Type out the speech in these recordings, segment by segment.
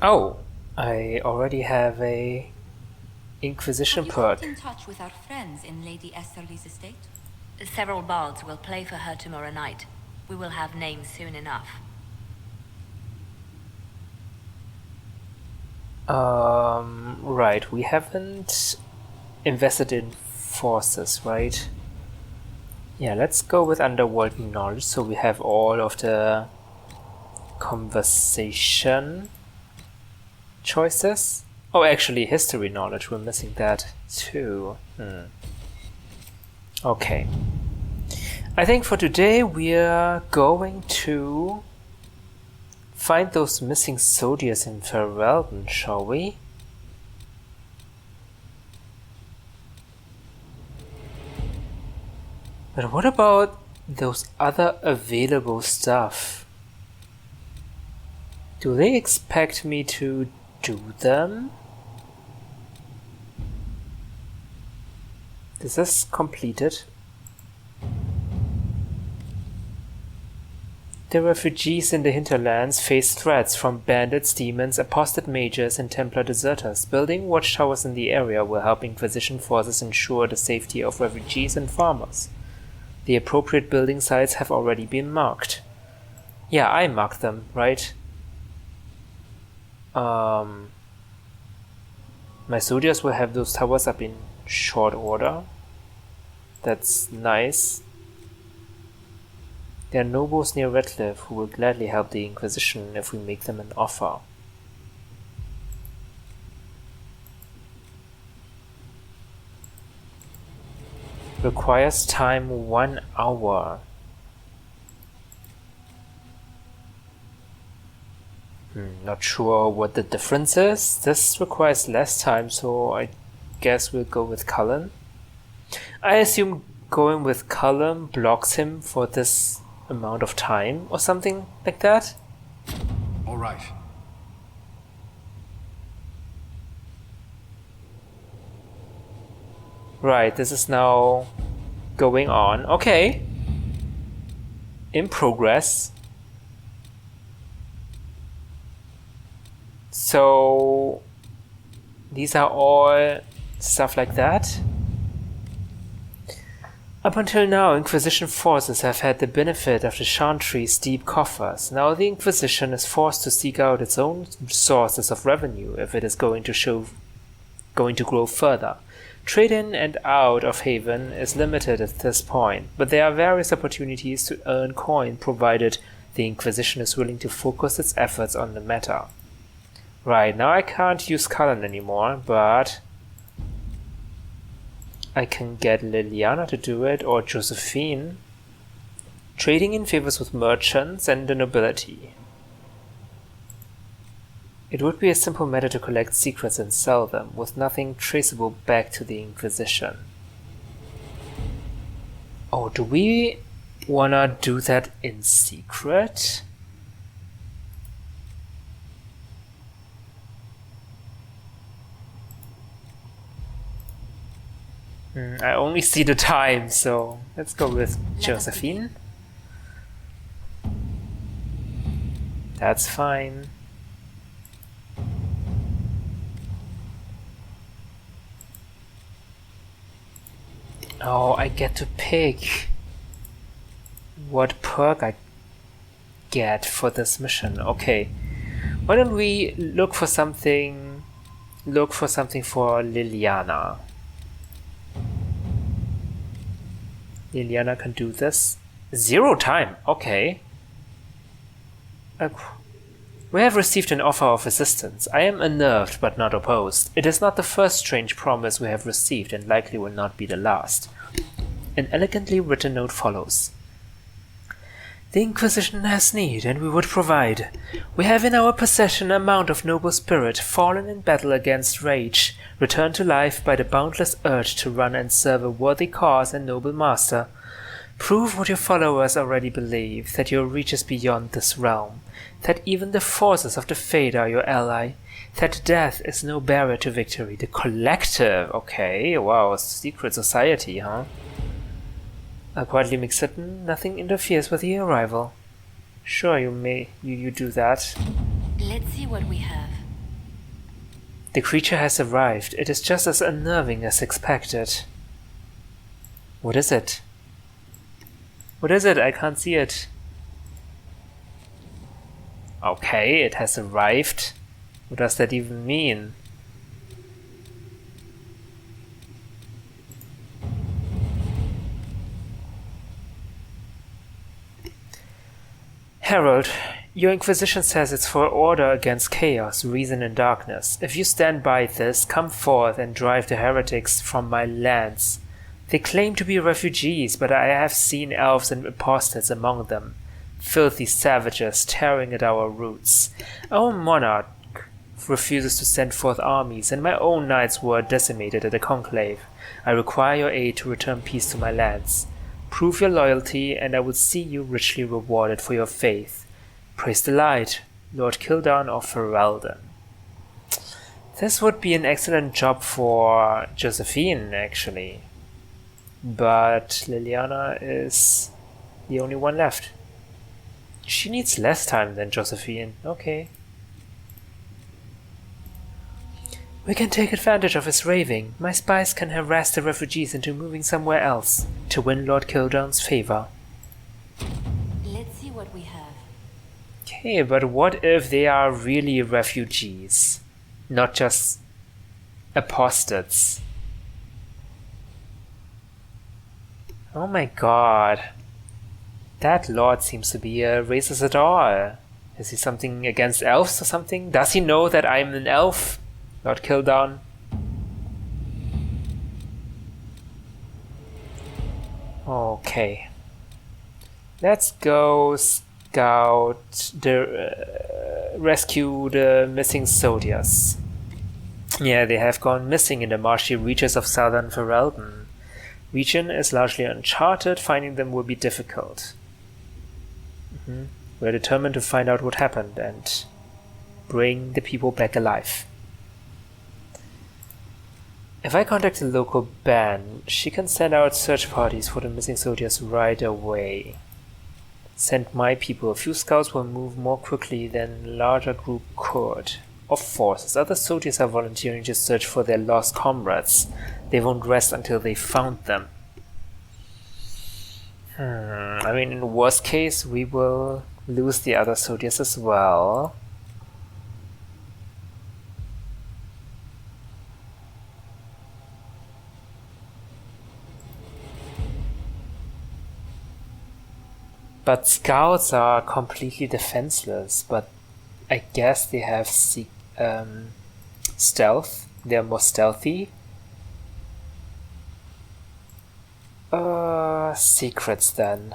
Oh, I already have a Inquisition Have you perk. kept in touch with our friends in Lady Esterly's estate? Several bards will play for her tomorrow night. We will have names soon enough. Right, we haven't invested in forces, right? Yeah, let's go with underworld knowledge so we have all of the conversation choices. Oh, actually, history knowledge, we're missing that too. Okay. I think for today we're going to find those missing soldiers in Ferelden, shall we? But what about those other available stuff? Do they expect me to do them? Is this completed? The refugees in the hinterlands face threats from bandits, demons, apostate mages, and Templar deserters. Building watchtowers in the area will help Inquisition forces ensure the safety of refugees and farmers. The appropriate building sites have already been marked. Yeah, I marked them, right? My soldiers will have those towers up in short order. That's nice. There are nobles near Redcliffe who will gladly help the Inquisition if we make them an offer. Requires time 1 hour. Not sure what the difference is. This requires less time, so I guess we'll go with Cullen. I assume going with Cullen blocks him for this amount of time or something like that. All right. Right, this is now going on. Okay. In progress. So these are all stuff like that. Up until now, Inquisition forces have had the benefit of the Chantry's deep coffers. Now the Inquisition is forced to seek out its own sources of revenue if it is going to grow further. Trade in and out of Haven is limited at this point, but there are various opportunities to earn coin provided the Inquisition is willing to focus its efforts on the matter. Right, now I can't use Cullen anymore, but I can get Liliana to do it, or Josephine. Trading in favors with merchants and the nobility. It would be a simple matter to collect secrets and sell them, with nothing traceable back to the Inquisition. Oh, do we wanna do that in secret? I only see the time, so let's go with Josephine. That's fine. Oh, I get to pick what perk I get for this mission. Okay. Why don't we look for something for Liliana. Liliana can do this. 0 time, okay. We have received an offer of assistance. I am unnerved but not opposed. It is not the first strange promise we have received and likely will not be the last. An elegantly written note follows. The Inquisition has need, and we would provide. We have in our possession a mount of noble spirit, fallen in battle against rage, returned to life by the boundless urge to run and serve a worthy cause and noble master. Prove what your followers already believe, that your reach is beyond this realm, that even the forces of the Fate are your ally, that death is no barrier to victory. The Collective, okay, wow, secret society, huh? Quietly Mixitten, nothing interferes with your arrival. Sure, you do that. Let's see what we have. The creature has arrived. It is just as unnerving as expected. What is it? What is it? I can't see it. Okay, it has arrived. What does that even mean? Herald, your Inquisition says it's for order against chaos, reason and darkness. If you stand by this, come forth and drive the heretics from my lands. They claim to be refugees, but I have seen elves and apostates among them. Filthy savages tearing at our roots. Our monarch refuses to send forth armies, and my own knights were decimated at a conclave. I require your aid to return peace to my lands. Prove your loyalty, and I will see you richly rewarded for your faith. Praise the light, Lord Kildan of Ferelden. This would be an excellent job for Josephine, actually. But Liliana is the only one left. She needs less time than Josephine. Okay. We can take advantage of his raving. My spies can harass the refugees into moving somewhere else to win Lord Kildan's favor. Let's see what we have. Okay, but what if they are really refugees? Not just apostates. Oh my god. That lord seems to be a racist at all. Is he something against elves or something? Does he know that I'm an elf? Lord Kildan? Okay. Let's go scout the rescue the missing soldiers. Yeah, they have gone missing in the marshy reaches of southern Ferelden. Region is largely uncharted, finding them will be difficult. We're determined to find out what happened and bring the people back alive. If I contact the local band, she can send out search parties for the missing soldiers right away. Send my people. A few scouts will move more quickly than a larger group could. Of forces, other soldiers are volunteering to search for their lost comrades. They won't rest until they found them. I mean, in the worst case, we will lose the other soldiers as well. But scouts are completely defenseless, but I guess they have stealth. They're more stealthy. Secrets then.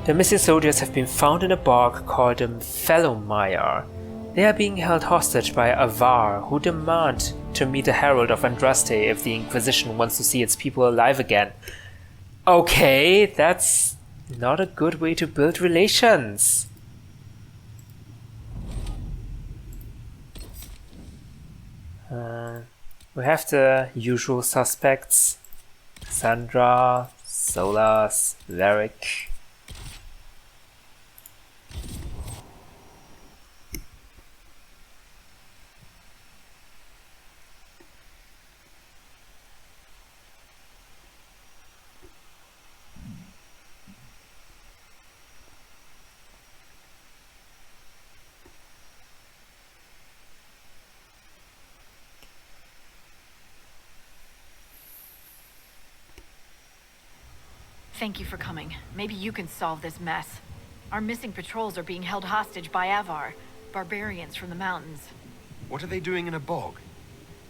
The missing soldiers have been found in a bog called Fellowmire. They are being held hostage by Avar, who demand to meet the Herald of Andraste if the Inquisition wants to see its people alive again. Okay, that's not a good way to build relations. We have the usual suspects. Sandra, Solas, Varric. Thank you for coming. Maybe you can solve this mess. Our missing patrols are being held hostage by Avar, barbarians from the mountains. What are they doing in a bog?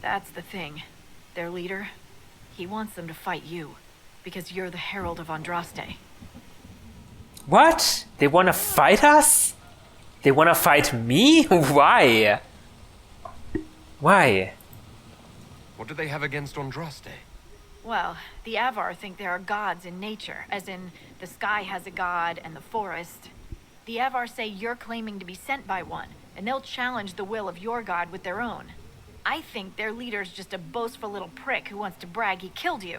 That's the thing. Their leader, he wants them to fight you, because you're the Herald of Andraste. What? They wanna fight us? They wanna fight me? Why? Why? What do they have against Andraste? Well, the Avar think there are gods in nature, as in the sky has a god and the forest. The Avar say you're claiming to be sent by one, and they'll challenge the will of your god with their own. I think their leader's just a boastful little prick who wants to brag he killed you.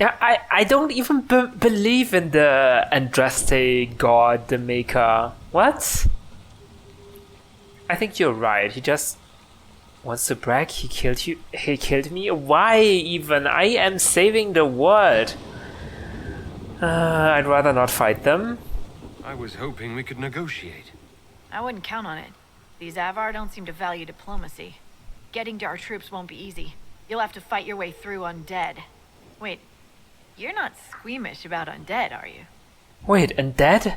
Yeah, I don't even believe in the Andraste god, the maker. What? I think you're right. He just wants to brag. He killed you. He killed me. Why even? I am saving the world. I'd rather not fight them. I was hoping we could negotiate. I wouldn't count on it. These Avar don't seem to value diplomacy. Getting to our troops won't be easy. You'll have to fight your way through undead. Wait, you're not squeamish about undead, are you? Wait, undead?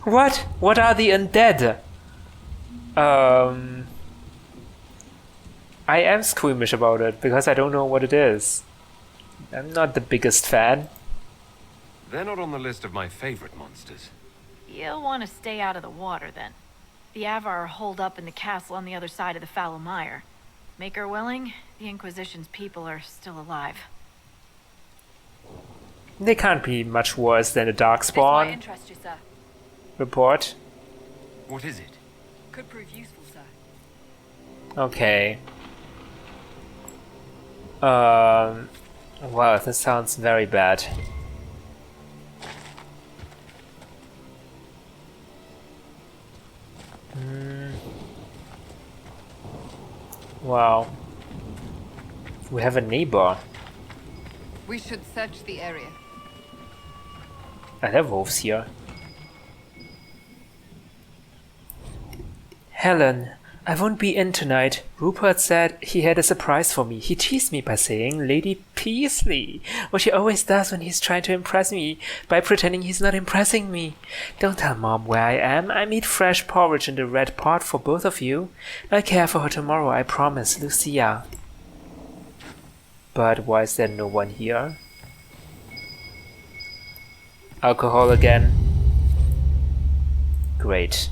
What? What are the undead? I am squeamish about it because I don't know what it is. I'm not the biggest fan. They're not on the list of my favorite monsters. You'll want to stay out of the water, then. The Avar are holed up in the castle on the other side of the fallow mire. Make her willing, the Inquisition's people are still alive. They can't be much worse than a This might darkspawn. interest you, sir. Report. What is it? Could prove useful, sir. Okay. Wow, this sounds very bad. Wow. We have a neighbor. We should search the area. Are there wolves here? Helen, I won't be in tonight. Rupert said he had a surprise for me. He teased me by saying Lady Peasley, what he always does when he's trying to impress me, by pretending he's not impressing me. Don't tell Mom where I am. I made fresh porridge in the red pot for both of you. I'll care for her tomorrow, I promise, Lucia. But why is there no one here? Alcohol again. Great.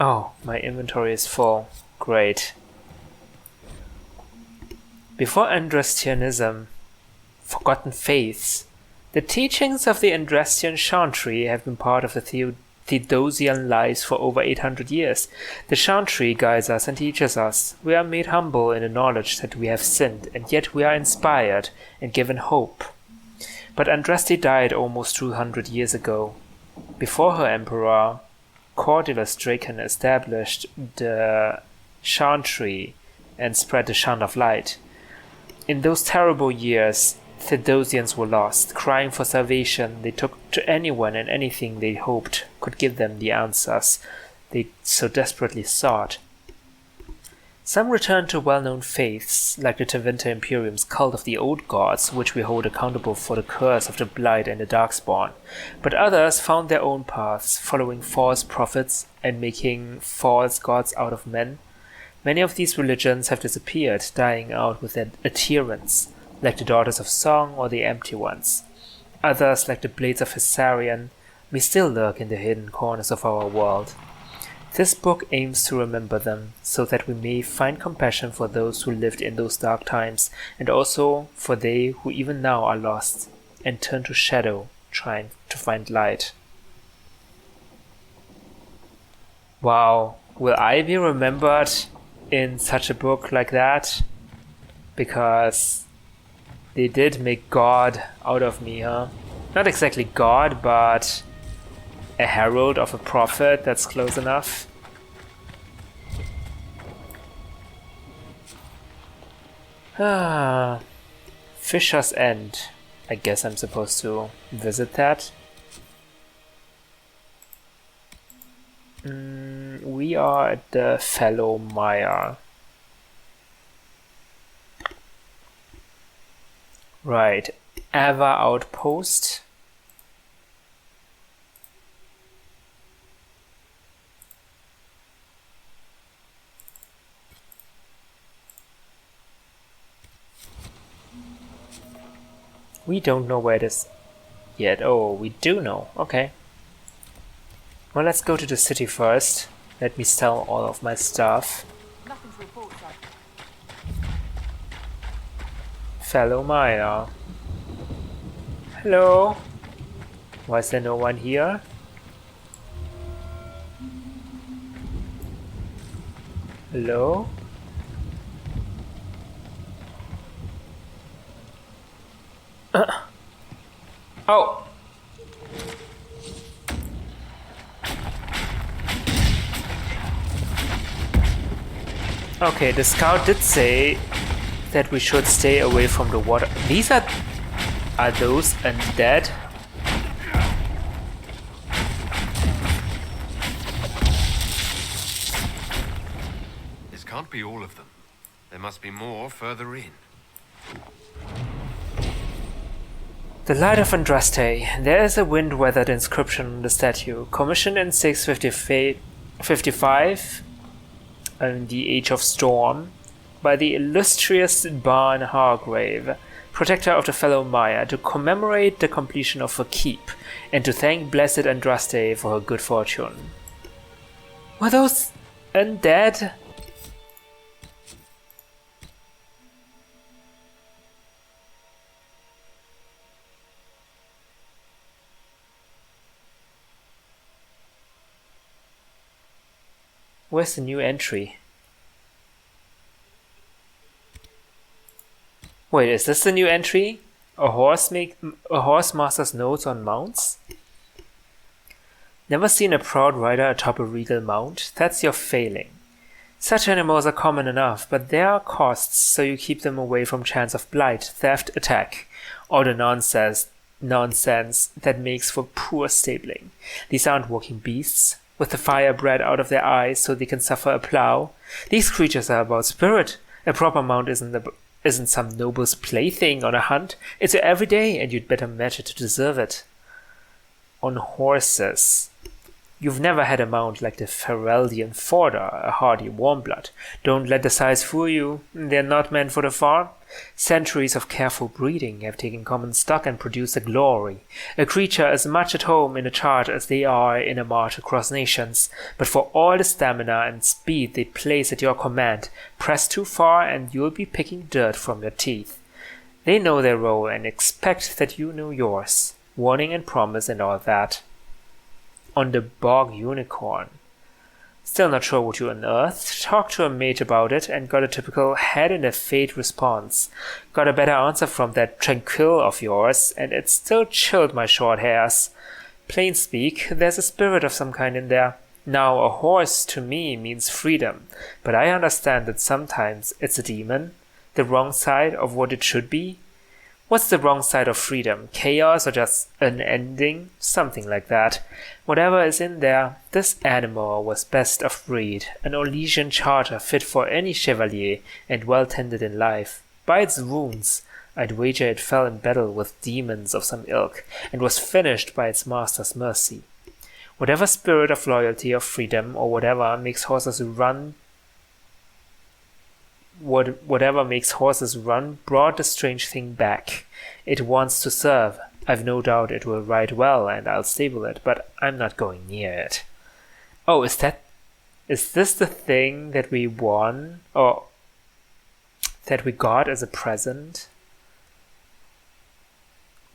Oh, my inventory is full. Great. Before Andrastianism, forgotten faiths, the teachings of the Andrastian Chantry have been part of the Thedosian lives for over 800 years. The Chantry guides us and teaches us. We are made humble in the knowledge that we have sinned, and yet we are inspired and given hope. But Andraste died almost 200 years ago. Before her emperor, Cordulus Draken established the Chantry and spread the Shun of Light. In those terrible years, Thedosians were lost, crying for salvation. They took to anyone and anything they hoped could give them the answers they so desperately sought. Some returned to well-known faiths, like the Tevinter Imperium's cult of the Old Gods, which we hold accountable for the curse of the Blight and the Darkspawn. But others found their own paths, following false prophets and making false gods out of men. Many of these religions have disappeared, dying out with their adherents, like the Daughters of Song or the Empty Ones. Others, like the Blades of Hissarion, may still lurk in the hidden corners of our world. This book aims to remember them, so that we may find compassion for those who lived in those dark times, and also for they who even now are lost, and turn to shadow, trying to find light. Wow, will I be remembered in such a book like that? Because they did make God out of me, huh? Not exactly God, but a herald of a prophet, that's close enough. Fisher's End. I guess I'm supposed to visit that. We are at the Fallow Mire. Right. Ava Outpost. We don't know where it is yet. Oh, we do know. Okay. Well, let's go to the city first. Let me sell all of my stuff. Nothing to report, sir. Fellow Maya. Hello. Why is there no one here? Hello? Oh! Okay, the scout did say that we should stay away from the water. These are those undead? This can't be all of them. There must be more further in. The Light of Andraste. There is a wind-weathered inscription on the statue, commissioned in 655 in the Age of Storm by the illustrious Barn Hargrave, protector of the fellow Maya, to commemorate the completion of her keep and to thank blessed Andraste for her good fortune. Were those undead? Where's the new entry? Wait, is this the new entry? A horse master's notes on mounts? Never seen a proud rider atop a regal mount? That's your failing. Such animals are common enough, but there are costs, so you keep them away from chance of blight, theft, attack, all the nonsense that makes for poor stabling. These aren't walking beasts, with the fire bred out of their eyes so they can suffer a plow. These creatures are about spirit. A proper mount isn't some noble's plaything on a hunt. It's your everyday, and you'd better match it to deserve it. On horses. You've never had a mount like the Fereldian Forder, a hardy warmblood. Don't let the size fool you. They're not meant for the farm. Centuries of careful breeding have taken common stock and produced a glory. A creature as much at home in a charge as they are in a march across nations. But for all the stamina and speed they place at your command, press too far and you'll be picking dirt from your teeth. They know their role and expect that you know yours. Warning and promise and all that. On the Bog Unicorn. Still not sure what you unearthed. Talked to a mage about it and got a typical head in the fate response. Got a better answer from that tranquil of yours, and it still chilled my short hairs. Plain speak, there's a spirit of some kind in there. Now, a horse to me means freedom, but I understand that sometimes it's a demon, the wrong side of what it should be. What's the wrong side of freedom? Chaos or just an ending? Something like that. Whatever is in there, this animal was best of breed, an Orlesian charger fit for any chevalier and well tended in life. By its wounds, I'd wager it fell in battle with demons of some ilk and was finished by its master's mercy. Whatever spirit of loyalty or freedom or whatever makes horses run brought the strange thing back. It wants to serve. I've no doubt it will ride well and I'll stable it, but I'm not going near it. Oh, is this the thing that we won? Or that we got as a present?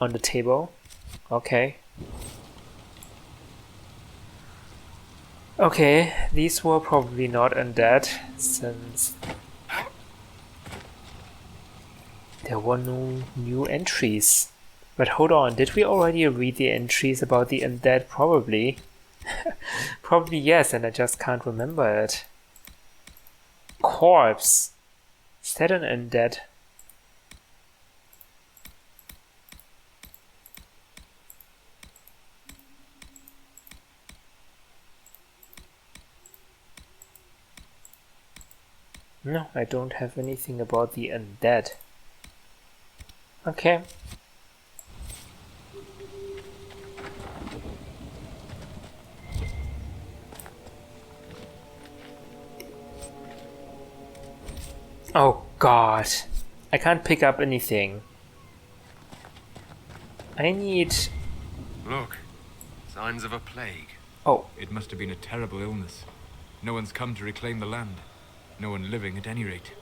On the table? Okay. Okay, these were probably not undead, since there were no new entries. But hold on, did we already read the entries about the undead? Probably. Probably yes, and I just can't remember it. Corpse. Is that an undead? No, I don't have anything about the undead. Okay. Oh god. I can't pick up anything. I need... Look. Signs of a plague. Oh. It must have been a terrible illness. No one's come to reclaim the land. No one living at any rate.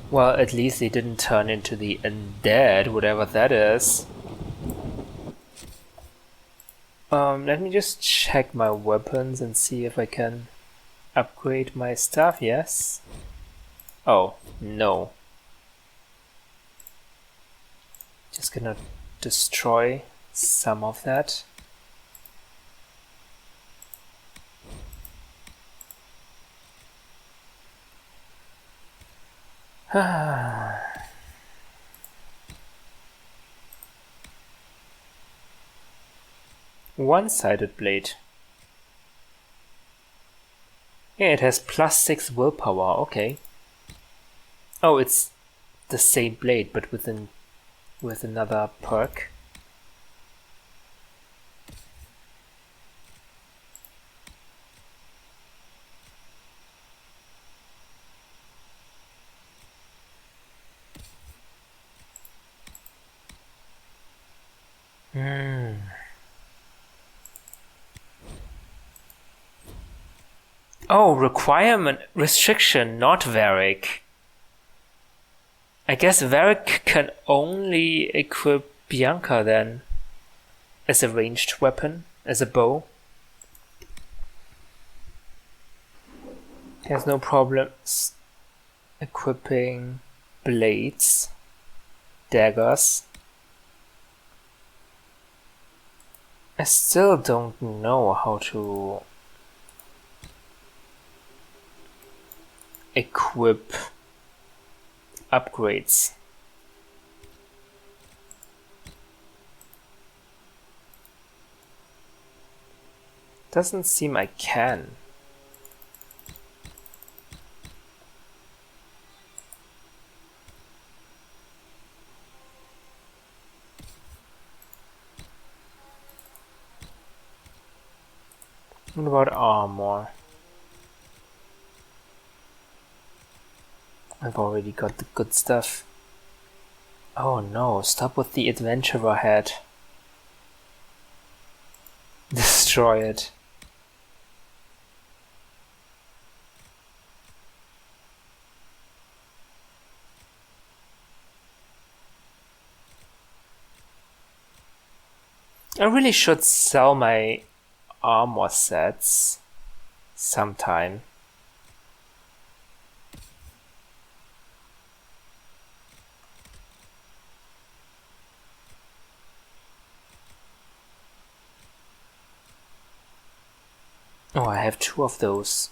Well, at least they didn't turn into the undead, whatever that is. Let me just check my weapons and see if I can upgrade my stuff, yes? Oh, no. Just gonna destroy some of that. One-sided blade. Yeah, it has +6 willpower, okay. Oh, it's the same blade, but with another perk. Oh, requirement restriction, not Varric. I guess Varric can only equip Bianca then as a ranged weapon, as a bow. He has no problems equipping blades, daggers. I still don't know how to equip upgrades. Doesn't seem I can. What about armor? I've already got the good stuff. Oh no, stop with the adventurer head. Destroy it. I really should sell my armor sets sometime. Oh, I have 2 of those.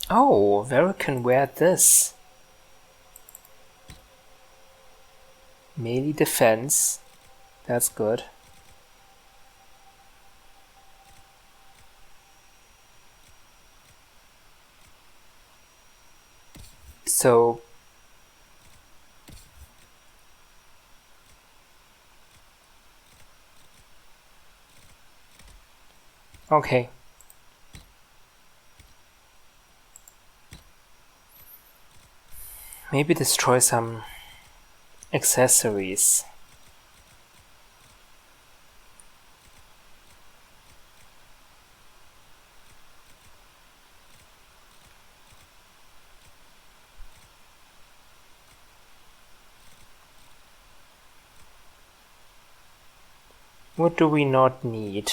Oh, Varric can wear this. Melee defense. That's good. So okay. Maybe destroy some accessories. What do we not need?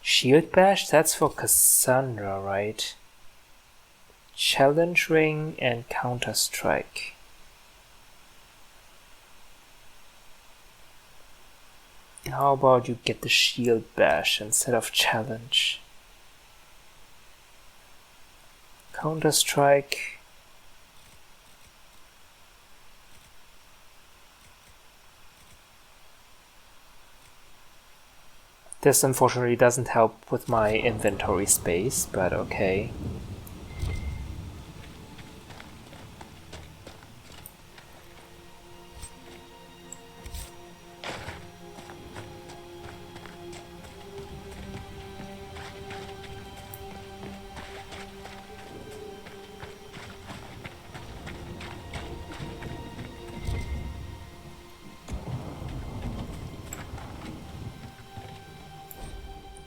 Shield Bash? That's for Cassandra, right? Challenge Ring and Counter Strike. How about you get the Shield Bash instead of Challenge? Counter Strike. This unfortunately doesn't help with my inventory space, but okay.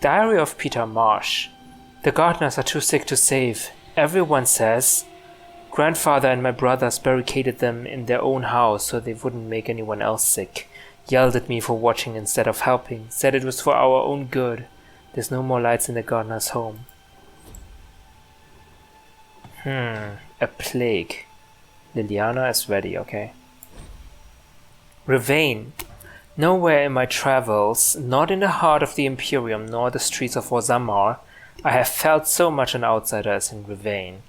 Diary of Peter Marsh. The gardeners are too sick to save. Everyone says. Grandfather and my brothers barricaded them in their own house so they wouldn't make anyone else sick. Yelled at me for watching instead of helping. Said it was for our own good. There's no more lights in the gardener's home. A plague. Liliana is ready, okay. Ravane. Nowhere in my travels, not in the heart of the Imperium nor the streets of Orzammar, I have felt so much an outsider as in Ravane.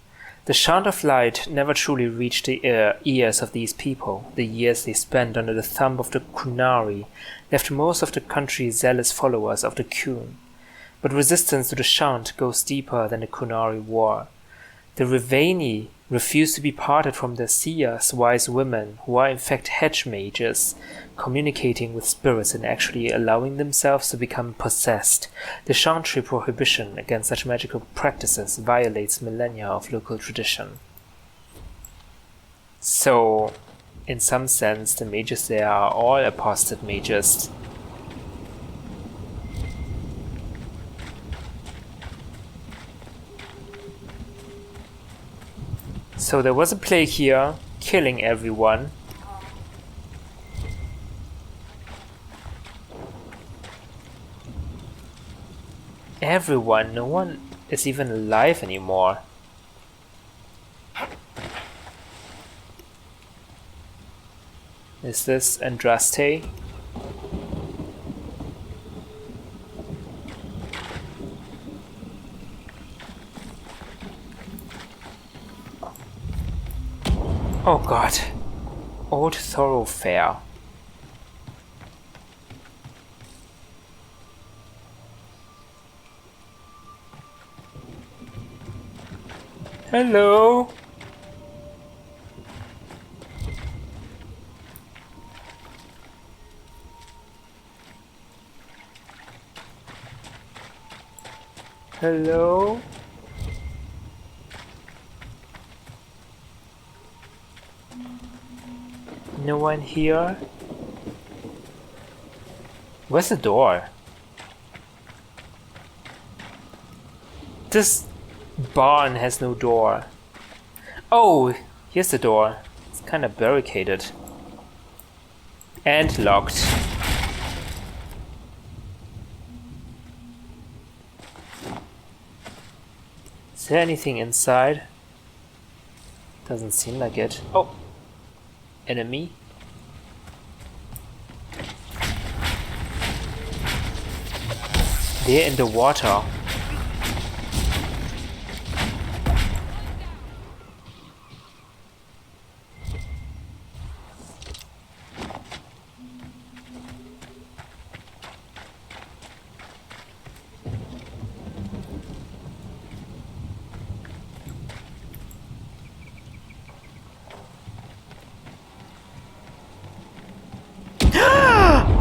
The chant of light never truly reached the ears of these people. The years they spent under the thumb of the Qunari left most of the country zealous followers of the Qun. But resistance to the chant goes deeper than the Qunari war. The Ravani refuse to be parted from their seers, wise women, who are in fact hedge mages, communicating with spirits and actually allowing themselves to become possessed. The chantry prohibition against such magical practices violates millennia of local tradition. So, in some sense, the mages there are all apostate mages. So there was a plague here, killing everyone. Everyone, no one is even alive anymore. Is this Andraste? Oh god. Old thoroughfare. Hello. Hello. No one here? Where's the door? This barn has no door. Oh, here's the door. It's kind of barricaded. And locked. Is there anything inside? Doesn't seem like it. Oh! Enemy. They're in the water.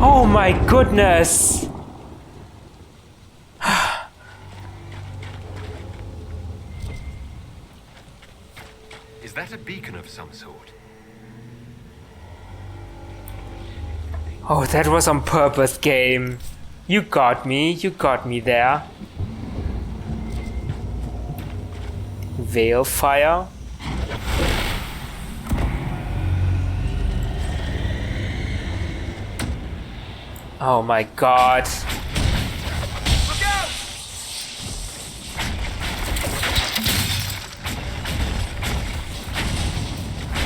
Oh my goodness! Is that a beacon of some sort? Oh, that was on purpose, game. You got me there. Veil fire. Oh my god. Look out!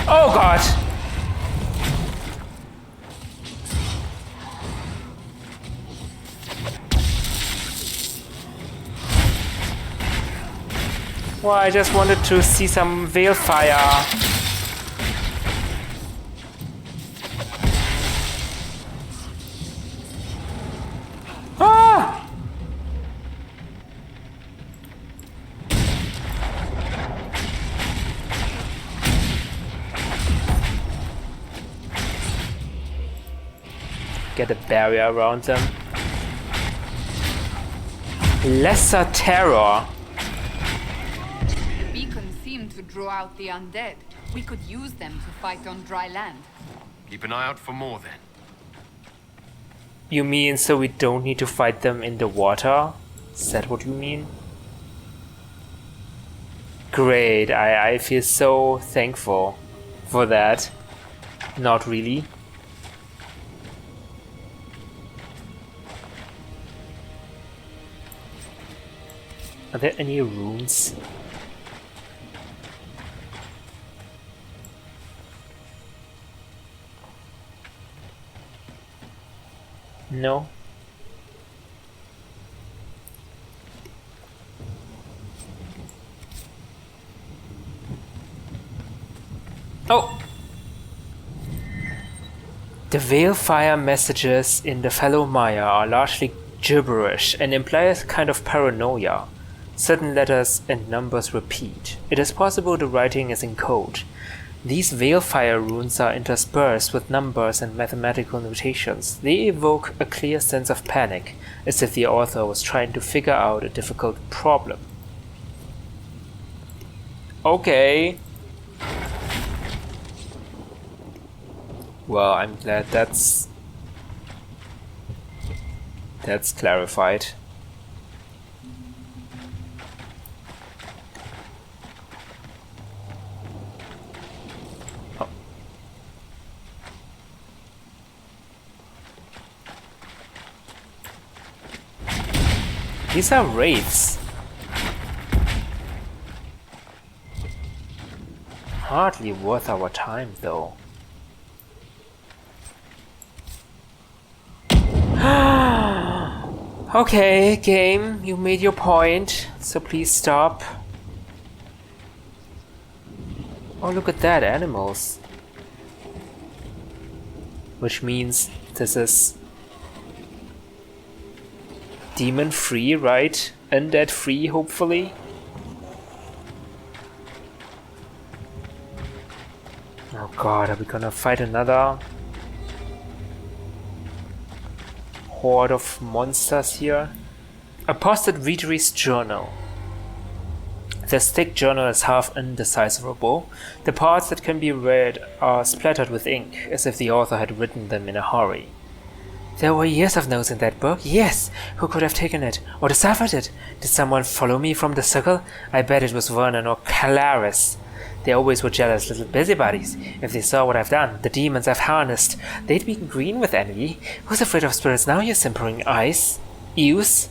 Oh god. Well, I just wanted to see some veil fire. Get a barrier around them. Lesser terror. The beacons seem to draw out the undead. We could use them to fight on dry land. Keep an eye out for more then. You mean so we don't need to fight them in the water? Is that what you mean? Great, I feel so thankful for that. Not really. Are there any runes? No. Oh! The Veilfire messages in the Fellow Maya are largely gibberish and imply a kind of paranoia. Certain letters and numbers repeat. It is possible the writing is in code. These Veilfire runes are interspersed with numbers and mathematical notations. They evoke a clear sense of panic, as if the author was trying to figure out a difficult problem. Okay. Well, I'm glad that's clarified. Oh. These are wraiths. Hardly worth our time, though. Okay, game, you made your point, so please stop. Oh, look at that, animals. Which means this is demon free, right? Undead free, hopefully. Oh god, are we gonna fight another horde of monsters here? A posted readery's journal. The stick journal is half indecipherable. The parts that can be read are splattered with ink, as if the author had written them in a hurry. There were years of notes in that book. Yes! Who could have taken it? Or deciphered it? Did someone follow me from the circle? I bet it was Vernon or Calaris. They always were jealous little busybodies. If they saw what I've done, the demons I've harnessed, they'd be green with envy. Who's afraid of spirits now, you simpering eyes? Ews?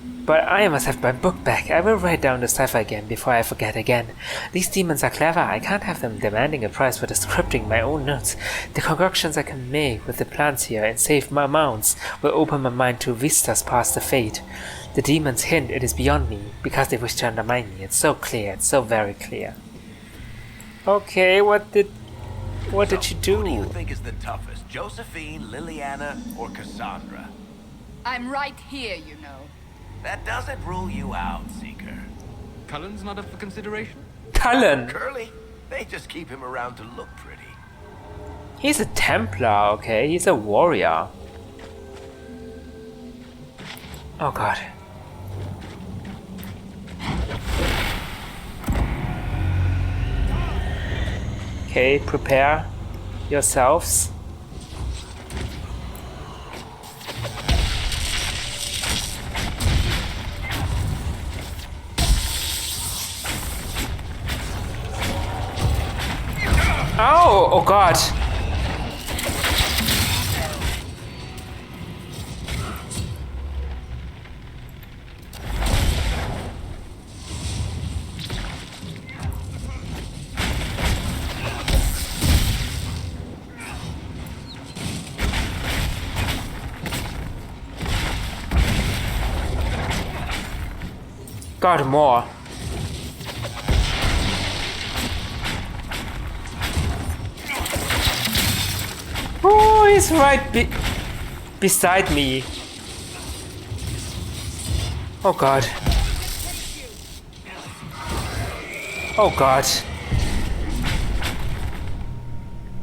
But I must have my book back. I will write down the cipher again before I forget again. These demons are clever. I can't have them demanding a price for descripting my own notes. The concoctions I can make with the plants here and save my mounts will open my mind to vistas past the fate. The demons hint it is beyond me, because they wish to undermine me. It's so clear, it's so very clear. Okay, what did you do? Who do you think is the toughest, Josephine, Liliana, or Cassandra? I'm right here, you know. That doesn't rule you out, Seeker. Cullen's not up for consideration? Cullen! Curly, they just keep him around to look pretty. He's a Templar, okay? He's a warrior. Oh god. Okay, prepare yourselves. Oh god. God, more. Oh, he's right beside me. Oh god. Oh god.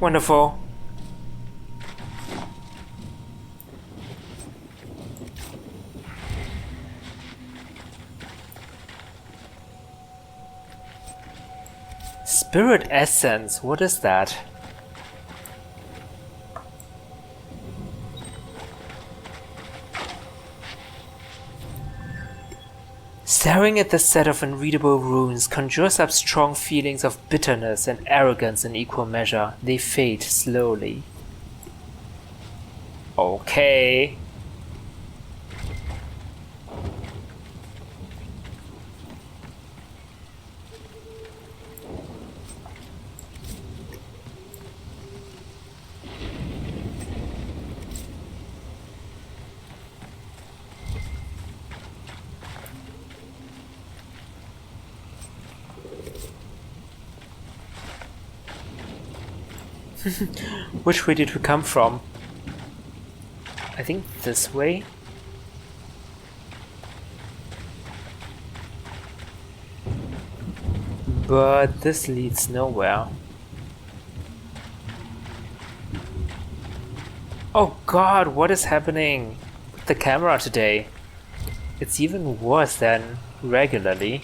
Wonderful. Spirit Essence, what is that? Staring at the set of unreadable runes conjures up strong feelings of bitterness and arrogance in equal measure. They fade slowly. Okay. Which way did we come from? I think this way? But this leads nowhere. Oh god, what is happening with the camera today? It's even worse than regularly.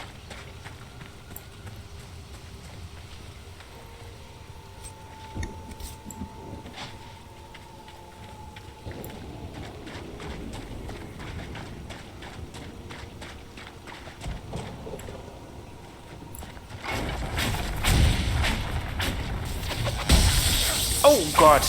Oh god!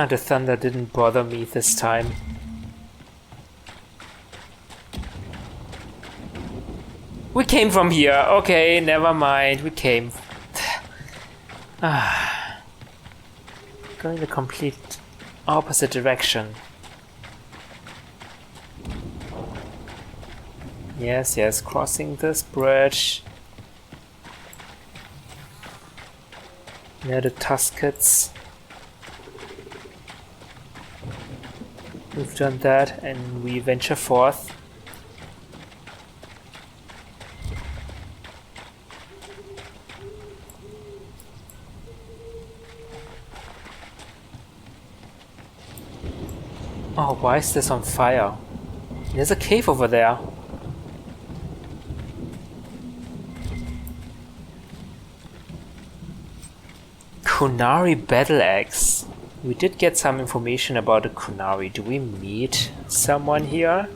The thunder didn't bother me this time. We came from here. Okay, never mind. We came. Going the complete opposite direction. Yes, yes, crossing this bridge. Near the Tuskets. We've done that and we venture forth. Oh, why is this on fire? There's a cave over there. Kunari battle axe. We did get some information about the Kunari. Do we meet someone here?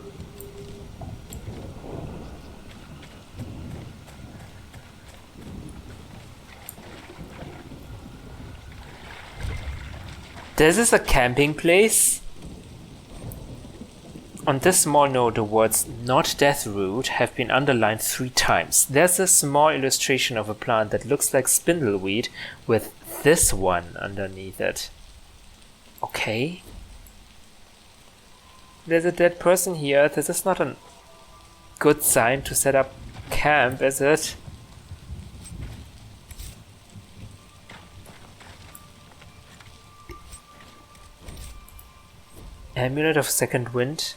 This is a camping place? On this small note, the words "not death root" have been underlined 3 times. There's a small illustration of a plant that looks like spindleweed with this one underneath it. Okay. There's a dead person here. This is not a good sign to set up camp, is it? Amulet of Second Wind.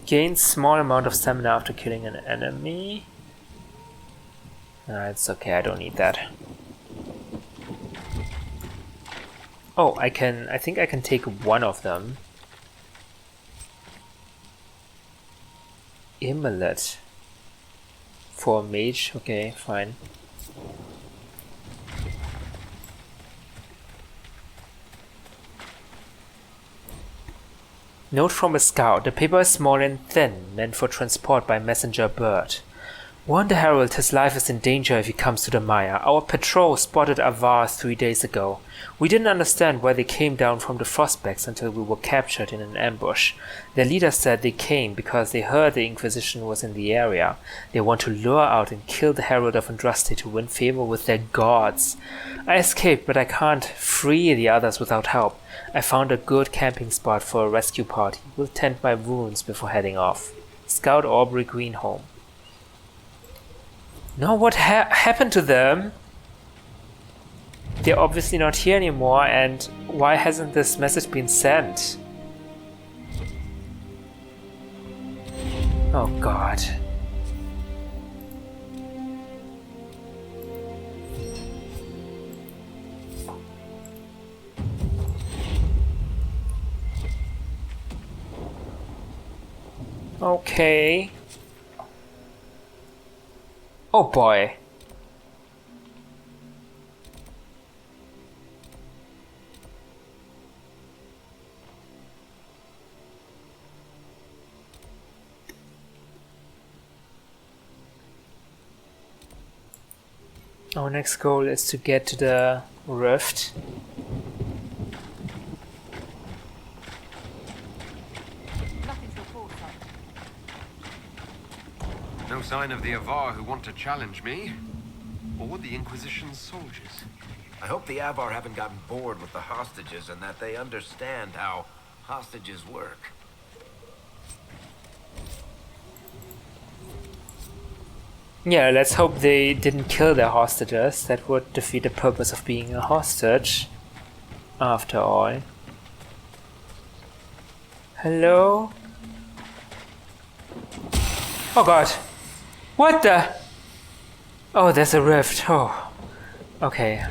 Gains small amount of stamina after killing an enemy. It's okay, I don't need that. Oh, I think I can take one of them. Amulet. For a mage, okay, fine. Note from a scout. The paper is small and thin, meant for transport by messenger bird. Warn the herald his life is in danger if he comes to the mire. Our patrol spotted Avar 3 days ago. We didn't understand why they came down from the Frostbacks until we were captured in an ambush. Their leader said they came because they heard the Inquisition was in the area. They want to lure out and kill the Herald of Andraste to win favor with their gods. I escaped, but I can't free the others without help. I found a good camping spot for a rescue party. We'll tend my wounds before heading off. Scout Aubrey Greenholm. No, what happened to them? They're obviously not here anymore, and why hasn't this message been sent? Oh god. Okay. Oh boy. Our next goal is to get to the rift. Nothing to report, sir. No sign of the Avar who want to challenge me. Or the Inquisition's soldiers. I hope the Avar haven't gotten bored with the hostages and that they understand how hostages work. Yeah, let's hope they didn't kill their hostages. That would defeat the purpose of being a hostage. After all. Hello? Oh god. What the? Oh, there's a rift. Oh. Okay.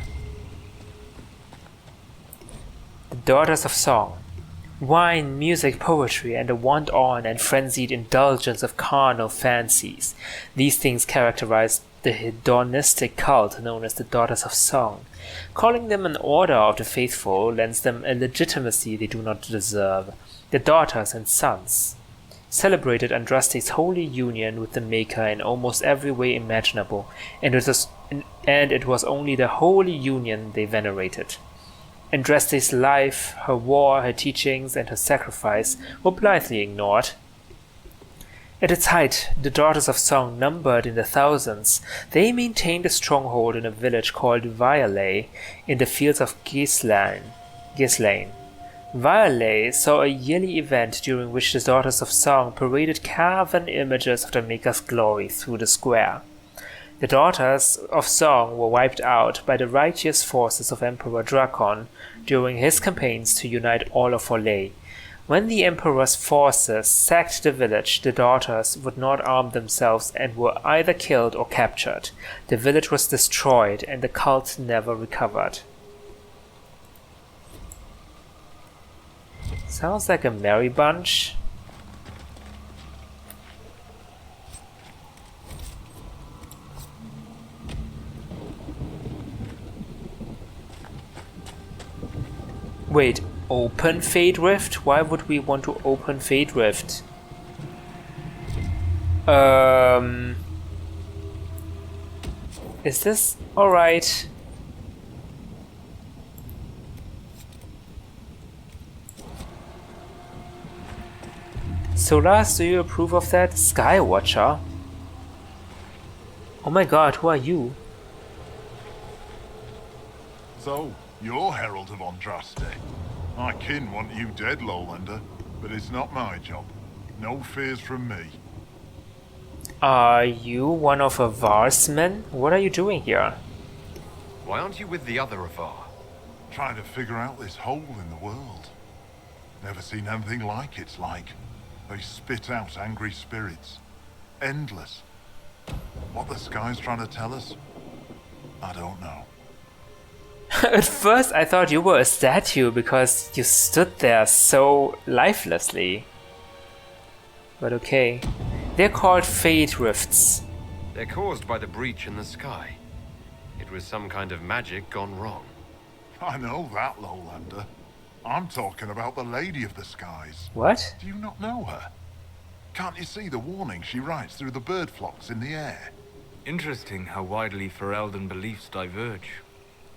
The Daughters of Song. Wine, music, poetry, and a wanton and frenzied indulgence of carnal fancies. These things characterize the hedonistic cult known as the Daughters of Song. Calling them an order of the faithful lends them a legitimacy they do not deserve. The daughters and sons celebrated Andraste's holy union with the Maker in almost every way imaginable, and it was only the holy union they venerated. Andraste's life, her war, her teachings, and her sacrifice were blithely ignored. At its height, the Daughters of Song numbered in the thousands. They maintained a stronghold in a village called Vialay in the fields of Gislain. Vialay saw a yearly event during which the Daughters of Song paraded carven images of the Maker's glory through the square. The Daughters of Song were wiped out by the righteous forces of Emperor Drakon during his campaigns to unite all of Orlais. When the Emperor's forces sacked the village, the daughters would not arm themselves and were either killed or captured. The village was destroyed and the cult never recovered. Sounds like a merry bunch. Wait, open Fate Rift? Why would we want to open Fate Rift? Is this alright? Solas, do you approve of that? Skywatcher? Oh my god, who are you? So, you're Herald of Andraste. My kin want you dead, Lowlander, but it's not my job. No fears from me. Are you one of Avar's men? What are you doing here? Why aren't you with the other Avar? Trying to figure out this hole in the world. Never seen anything like it's like. They spit out angry spirits. Endless. What the sky's trying to tell us? I don't know. At first I thought you were a statue because you stood there so lifelessly. But okay. They're called Fate Rifts. They're caused by the breach in the sky. It was some kind of magic gone wrong. I know that, Lowlander. I'm talking about the Lady of the Skies. What? Do you not know her? Can't you see the warning she writes through the bird flocks in the air? Interesting how widely Ferelden beliefs diverge.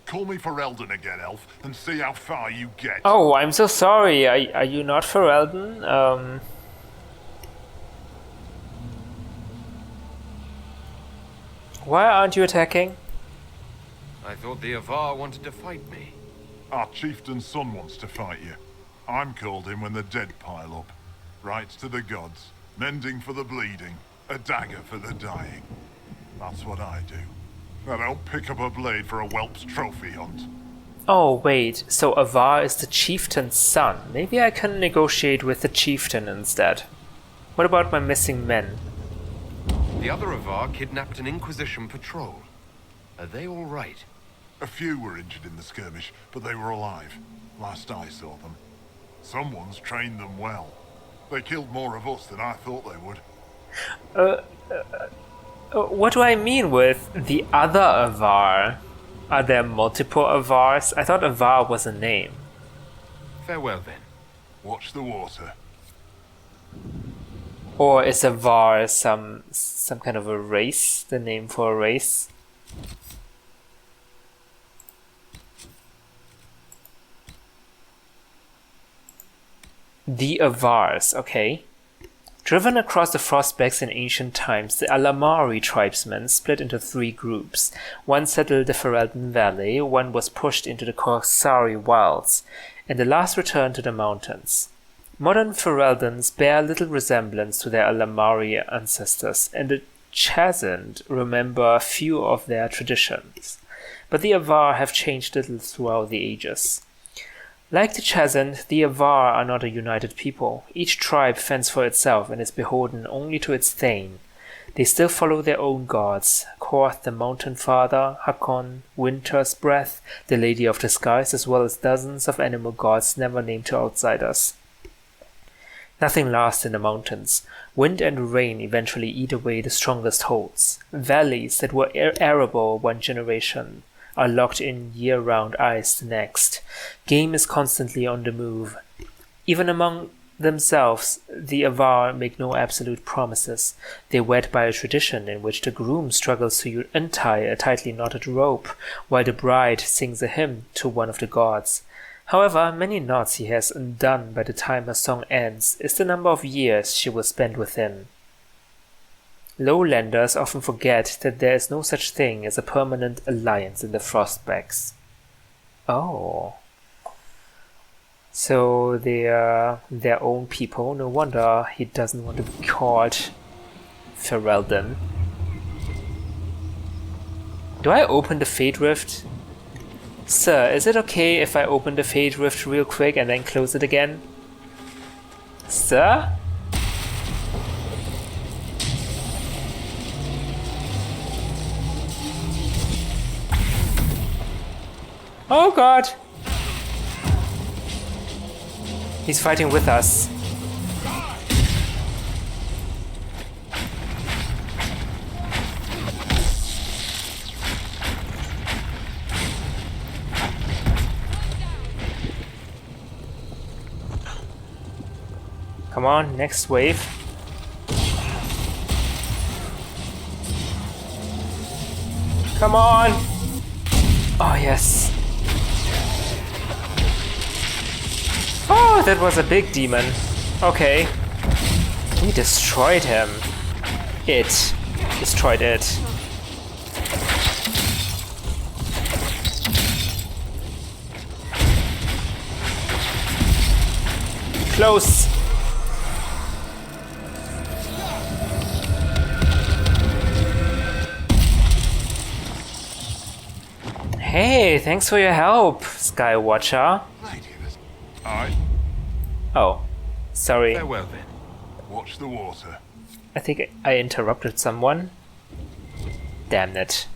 Call me Ferelden again, Elf, and see how far you get. Oh, I'm so sorry. Are you not Ferelden? Why aren't you attacking? I thought the Avar wanted to fight me. Our chieftain's son wants to fight you. I'm called in when the dead pile up. Rites to the gods, mending for the bleeding, a dagger for the dying. That's what I do. I don't pick up a blade for a whelp's trophy hunt. Oh wait, so Avar is the chieftain's son. Maybe I can negotiate with the chieftain instead. What about my missing men? The other Avar kidnapped an Inquisition patrol. Are they all right? A few were injured in the skirmish, but they were alive. Last I saw them. Someone's trained them well. They killed more of us than I thought they would. What do I mean with the other Avar? Are there multiple Avars? I thought Avar was a name. Farewell then. Watch the water. Or is Avar some kind of a race? The name for a race? The Avars, okay. Driven across the Frostbacks in ancient times, the Alamari tribesmen split into 3 groups. One settled the Ferelden Valley, one was pushed into the Korsari Wilds, and the last returned to the mountains. Modern Fereldans bear little resemblance to their Alamari ancestors, and the Chazand remember few of their traditions. But the Avar have changed little throughout the ages. Like the Chazand, the Avar are not a united people. Each tribe fends for itself and is beholden only to its Thane. They still follow their own gods, Korth the Mountain Father, Hakon, Winter's Breath, the Lady of the Skies, as well as dozens of animal gods never named to outsiders. Nothing lasts in the mountains. Wind and rain eventually eat away the strongest holds. Valleys that were arable one generation are locked in year-round ice the next. Game is constantly on the move. Even among themselves, the Avar make no absolute promises. They wed by a tradition in which the groom struggles to untie a tightly knotted rope, while the bride sings a hymn to one of the gods. However, many knots he has undone by the time her song ends is the number of years she will spend with him. Lowlanders often forget that there is no such thing as a permanent alliance in the Frostbacks. Oh. So they are their own people. No wonder he doesn't want to be called Ferelden. Do I open the Fate Rift? Sir, is it okay if I open the Fate Rift real quick and then close it again? Sir? Oh god! He's fighting with us. Come on, next wave. Come on! Oh yes. Oh, that was a big demon. Okay. We destroyed him. It destroyed it. Close. Hey, thanks for your help, Skywatcher. Aye. Oh, sorry. Farewell then. Watch the water. I think I interrupted someone. Damn it.